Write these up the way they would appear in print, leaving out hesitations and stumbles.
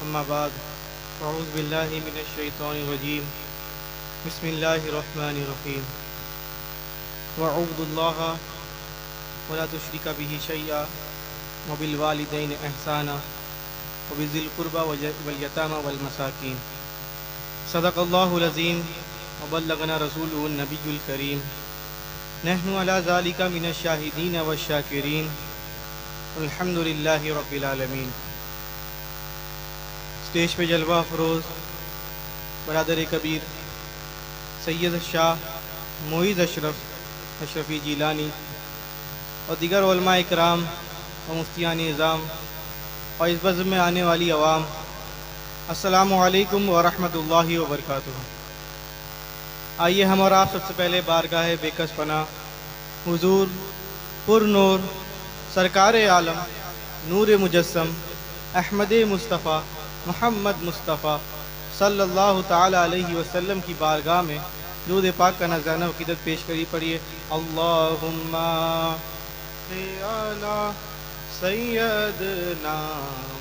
اما بعد اعوذ باللہ من الشیطان الرجیم بسم اللہ الرحمن الرحیم وعبد اللہ ولا تشرک به شیئا وبالوالدین احسانا وبذی القربى والیتامى والمساکین صدق اللہ العظیم وبلغنا رسوله النبی الکریم نحن علی ذلک من الشاہدین والشاکرین الحمد للہ رب العالمین۔ اسٹیج پہ جلوہ افروز برادر کبیر سید شاہ معیز اشرفی جیلانی اور دیگر علماء اکرام اور مفتیان اعظام اور اس بزم میں آنے والی عوام، السلام علیکم ورحمۃ اللہ وبرکاتہ۔ آئیے ہم اور آپ سب سے پہلے بارگاہ بے کس پناہ حضور پر نور سرکار عالم نور مجسم احمد مصطفیٰ محمد مصطفیٰ صلی اللہ تعالی علیہ وسلم کی بارگاہ میں درود پاک کا نذرانہ عقیدت پیش کری پڑھیے۔ اللہم صلی علی سیدنا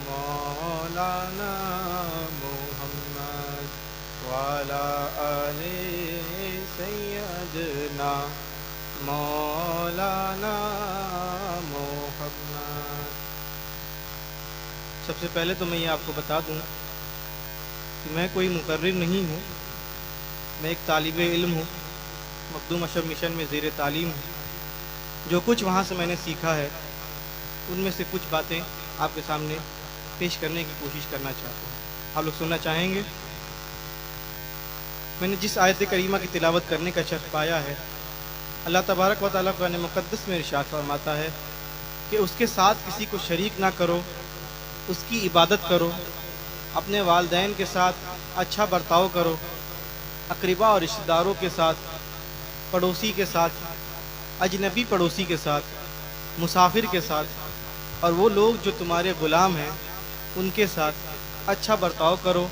مولانا محمد وعلی آل سیدنا مولانا محمد۔ سب سے پہلے تو میں یہ آپ کو بتا دوں کہ میں کوئی مقرر نہیں ہوں، میں ایک طالب علم ہوں، مخدوم اشرف مشن میں زیر تعلیم ہوں۔ جو کچھ وہاں سے میں نے سیکھا ہے ان میں سے کچھ باتیں آپ کے سامنے پیش کرنے کی کوشش کرنا چاہتا ہوں۔ آپ لوگ سننا چاہیں گے؟ میں نے جس آیت کریمہ کی تلاوت کرنے کا شرف پایا ہے، اللہ تبارک و تعالیٰ قرآن مقدس میں ارشاد فرماتا ہے کہ اس کے ساتھ کسی کو شریک نہ کرو، اس کی عبادت کرو، اپنے والدین کے ساتھ اچھا برتاؤ کرو، اقربا اور رشتہ داروں کے ساتھ، پڑوسی کے ساتھ، اجنبی پڑوسی کے ساتھ، مسافر کے ساتھ، اور وہ لوگ جو تمہارے غلام ہیں ان کے ساتھ اچھا برتاؤ کرو۔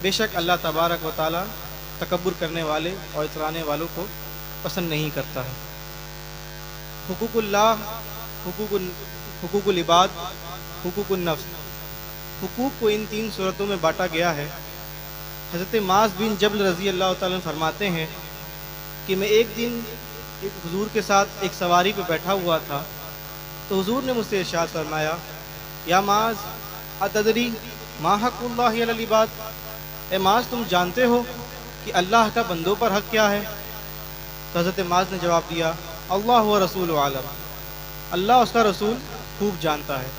بے شک اللہ تبارک و تعالیٰ تکبر کرنے والے اور اترانے والوں کو پسند نہیں کرتا ہے۔ حقوق اللہ، حقوق العباد، حقوق النفس، حقوق کو ان تین صورتوں میں بانٹا گیا ہے۔ حضرت معاذ بن جبل رضی اللہ تعالیٰ عنہ فرماتے ہیں کہ میں ایک دن ایک حضور کے ساتھ ایک سواری پہ بیٹھا ہوا تھا، تو حضور نے مجھ سے ارشاد فرمایا، یا معاذ اتدری ما حق اللہ علی العباد، اے معاذ تم جانتے ہو کہ اللہ کا بندوں پر حق کیا ہے؟ تو حضرت معاذ نے جواب دیا، اللہ و رسول عالم، اللہ اس کا رسول خوب جانتا ہے۔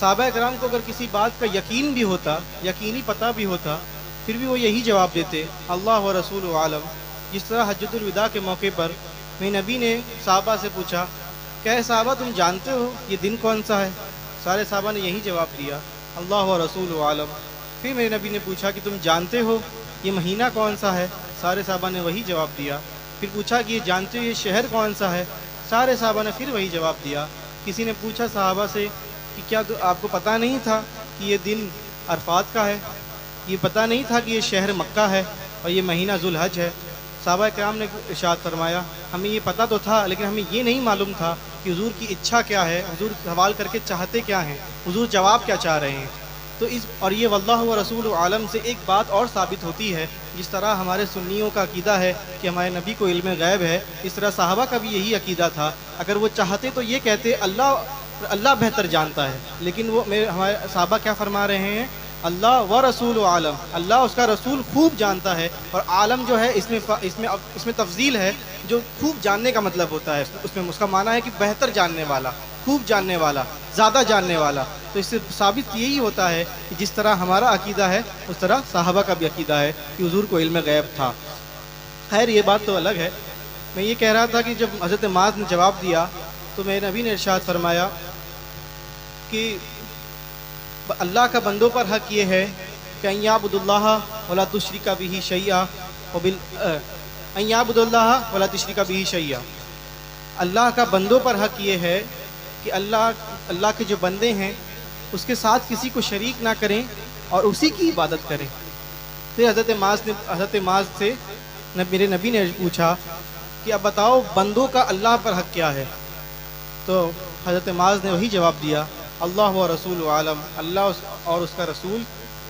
صحابہ کرام کو اگر کسی بات کا یقین بھی ہوتا، یقینی پتہ بھی ہوتا، پھر بھی وہ یہی جواب دیتے، اللہ و رسول عالم۔ جس طرح حجۃ الوداع کے موقع پر میرے نبی نے صحابہ سے پوچھا کہ اے صحابہ تم جانتے ہو یہ دن کون سا ہے؟ سارے صحابہ نے یہی جواب دیا، اللہ و رسول عالم۔ پھر میرے نبی نے پوچھا کہ تم جانتے ہو یہ مہینہ کون سا ہے؟ سارے صحابہ نے وہی جواب دیا۔ پھر پوچھا کہ یہ جانتے ہو یہ شہر کون سا ہے؟ سارے صحابہ نے پھر وہی جواب دیا۔ کسی نے پوچھا صحابہ سے کہ کیا آپ کو پتہ نہیں تھا کہ یہ دن عرفات کا ہے؟ یہ پتہ نہیں تھا کہ یہ شہر مکہ ہے اور یہ مہینہ ذوالحج ہے؟ صحابہ کرام نے ارشاد فرمایا، ہمیں یہ پتہ تو تھا لیکن ہمیں یہ نہیں معلوم تھا کہ حضور کی اچھا کیا ہے، حضور سوال کر کے چاہتے کیا ہیں، حضور جواب کیا چاہ رہے ہیں۔ تو اور یہ واللہ و رسول عالم سے ایک بات اور ثابت ہوتی ہے، جس طرح ہمارے سنیوں کا عقیدہ ہے کہ ہمارے نبی کو علم غیب ہے، اس طرح صحابہ کا بھی یہی عقیدہ تھا۔ اگر وہ چاہتے تو یہ کہتے اللہ بہتر جانتا ہے، لیکن وہ ہمارے صحابہ کیا فرما رہے ہیں؟ اللہ و رسول عالم، اللہ اس کا رسول خوب جانتا ہے۔ اور عالم جو ہے اس میں تفضیل ہے، جو خوب جاننے کا مطلب ہوتا ہے، اس کا معنی ہے کہ بہتر جاننے والا، خوب جاننے والا، زیادہ جاننے والا۔ تو اس سے ثابت یہی ہوتا ہے کہ جس طرح ہمارا عقیدہ ہے اس طرح صحابہ کا بھی عقیدہ ہے کہ حضور کو علم غیب تھا۔ خیر یہ بات تو الگ ہے۔ میں یہ کہہ رہا تھا کہ جب حضرت معاذ نے جواب دیا تو میرے نبی نے ارشاد فرمایا کہ اللہ کا بندوں پر حق یہ ہے کہ ان یعبدوا اللہ ولا تشرک بہ شیئا، ان یعبدوا اللہ ولا تشرک بہ شیئا۔ اللہ کا بندوں پر حق یہ ہے کہ اللہ کے جو بندے ہیں اس کے ساتھ کسی کو شریک نہ کریں اور اسی کی عبادت کریں۔ پھر حضرت معاذ سے میرے نبی نے پوچھا کہ اب بتاؤ بندوں کا اللہ پر حق کیا ہے؟ تو حضرت معاذ نے وہی جواب دیا، اللہ و رسول عالم، اللہ اور اس کا رسول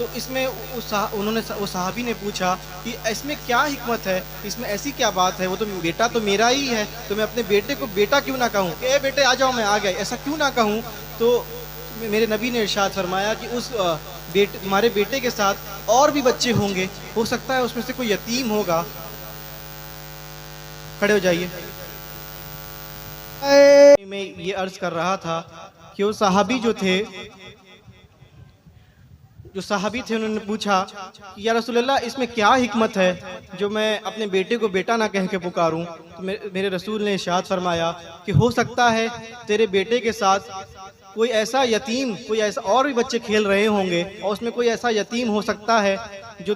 تو اس میں وہ صحابی نے پوچھا کہ اس میں کیا حکمت ہے، اس میں ایسی کیا بات ہے، وہ تو بیٹا تو میرا ہی ہے، تو میں اپنے بیٹے کو بیٹا کیوں نہ کہوں کہ اے بیٹے آ جاؤ میں آ گیا، ایسا کیوں نہ کہوں؟ تو میرے نبی نے ارشاد فرمایا کہ اس تمہارے بیٹے کے ساتھ اور بھی بچے ہوں گے، ہو سکتا ہے اس میں سے کوئی یتیم ہوگا۔ کھڑے ہو جائیے۔ میں یہ عرض کر رہا تھا کہ وہ صحابی جو صحابی تھے انہوں نے پوچھا کہ یا رسول اللہ اس میں کیا حکمت ہے جو میں اپنے بیٹے کو بیٹا نہ کہہ کے پکاروں؟ تو میرے رسول نے ارشاد فرمایا کہ ہو سکتا ہے تیرے بیٹے کے ساتھ کوئی ایسا یتیم، کوئی ایسا اور بھی بچے کھیل رہے ہوں گے، اور اس میں کوئی ایسا یتیم ہو سکتا ہے جو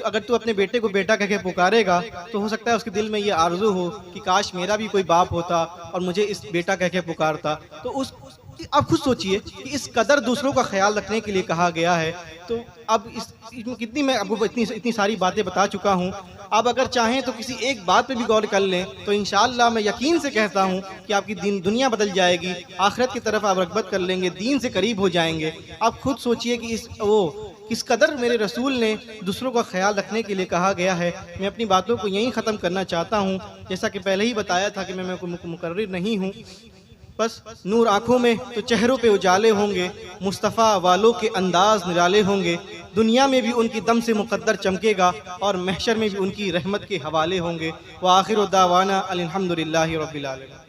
اگر تو اپنے بیٹے کو بیٹا کہہ کے پکارے گا تو ہو سکتا ہے اس کے دل میں یہ آرزو ہو کہ کاش میرا بھی کوئی باپ ہوتا اور مجھے اس بیٹا کہہ کے پکارتا۔ تو آپ خود سوچئے کہ اس قدر دوسروں کا خیال رکھنے کے لیے کہا گیا ہے۔ تو اب میں آپ کو اتنی ساری باتیں بتا چکا ہوں، آپ اگر چاہیں تو کسی ایک بات پہ بھی غور کر لیں تو انشاءاللہ میں یقین سے کہتا ہوں کہ آپ کی دنیا بدل جائے گی، آخرت کی طرف آپ رغبت کر لیں گے، دین سے قریب ہو جائیں گے۔ آپ خود سوچئے کہ کس قدر میرے رسول نے دوسروں کا خیال رکھنے کے لیے کہا گیا ہے۔ میں اپنی باتوں کو یہیں ختم کرنا چاہتا ہوں، جیسا کہ پہلے ہی بتایا تھا کہ میں مقرر نہیں ہوں۔ بس نور آنکھوں میں تو چہروں پہ اجالے ہوں گے، مصطفیٰ والوں کے انداز نرالے ہوں گے، دنیا میں بھی ان کی دم سے مقدر چمکے گا اور محشر میں بھی ان کی رحمت کے حوالے ہوں گے۔ وآخر دعوانا الحمدللہ رب العالمین۔